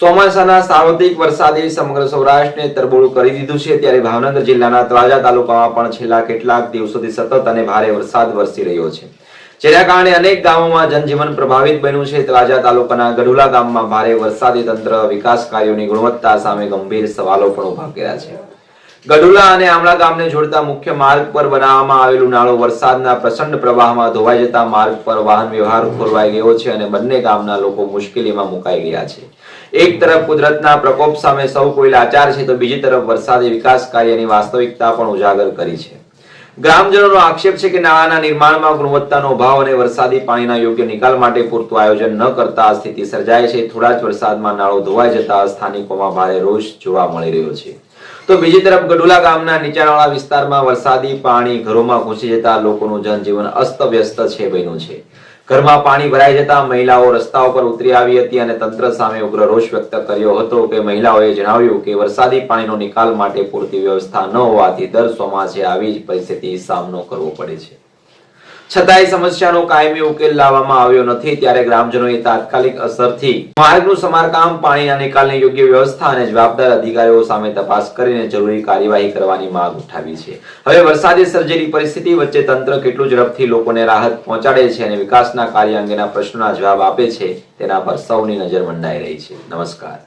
ચોમાસાના સાર્વત્રિક વરસાદે સમગ્ર સૌરાષ્ટ્રને તરબોળ કરી દીધું છે, ત્યારે ભાવનગર જિલ્લાના તળાજા તાલુકામાં પણ છેલ્લા કેટલાક દિવસોથી સતત અને ભારે વરસાદ વરસી રહ્યો છે, જેના કારણે અનેક ગામોમાં જનજીવન પ્રભાવિત બન્યું છે। તળાજા તાલુકાના ગઢુલા ગામમાં ભારે વરસાદી તંત્ર વિકાસ કાર્યોની ગુણવત્તા સામે ગંભીર સવાલો પણ ઉભા કર્યા છે। ગઢુલા અને આમળા ગામને જોડતા મુખ્ય માર્ગ પર બનાવવામાં આવેલું નાળું વરસાદના પ્રચંડ પ્રવાહમાં ધોવાઈ જતા માર્ગ પર વાહન વ્યવહાર ખોરવાઈ ગયો છે અને બંને ગામના લોકો મુશ્કેલીમાં મુકાઈ ગયા છે। એક તરફ કુદરતના પ્રકોપ સામે સૌ કોઈ લાચાર છે, તો બીજી તરફ વરસાદી વિકાસ કાર્યની વાસ્તવિકતા પણ ઉજાગર કરી છે। ગ્રામજનોનો આક્ષેપ છે કે નાળાના નિર્માણમાં ગુણવત્તાનો અભાવ અને વરસાદી પાણીના યોગ્ય નિકાલ માટે પૂરતું આયોજન ન કરતા આ સ્થિતિ સર્જાય છે। થોડા જ વરસાદમાં નાળું ધોવાઈ જતા સ્થાનિકોમાં ભારે રોષ જોવા મળી રહ્યો છે, તો બીજી તરફ ગઢુલા ગામના નીચાણવાળા વિસ્તારમાં વરસાદી પાણી ઘરોમાં ઘૂસી જતા લોકોનું જનજીવન અસ્તવ્યસ્ત છે બન્યું છે। ઘરમાં પાણી ભરાઈ જતા મહિલાઓ રસ્તા ઉપર ઉતરી આવી હતી અને તંત્ર સામે ઉગ્ર રોષ વ્યક્ત કર્યો હતો કે મહિલાઓએ જણાવ્યું કે વરસાદી પાણીનો નિકાલ માટે પૂરતી વ્યવસ્થા ન હોવાથી દર ચોમાસે આવી જ પરિસ્થિતિ સામનો કરવો પડે છે, છતાંય સમસ્યાનો કાયમી ઉકેલ લાવવામાં આવ્યો નથી। ત્યારે ગ્રામજનોએ તાત્કાલિક અસરથી માર્ગનું સમારકામ, પાણીના નિકાલની યોગ્ય વ્યવસ્થા અને જવાબદાર અધિકારીઓ સામે તપાસ કરીને જરૂરી કાર્યવાહી કરવાની માંગ ઉઠાવી છે। હવે વરસાદે સર્જેલી પરિસ્થિતિ વચ્ચે તંત્ર કેટલું ઝડપથી લોકોને રાહત પહોંચાડે છે અને વિકાસના કાર્ય અંગેના પ્રશ્નોના જવાબ આપે છે, તેના પર સૌની નજર મંડાઈ રહી છે। નમસ્કાર।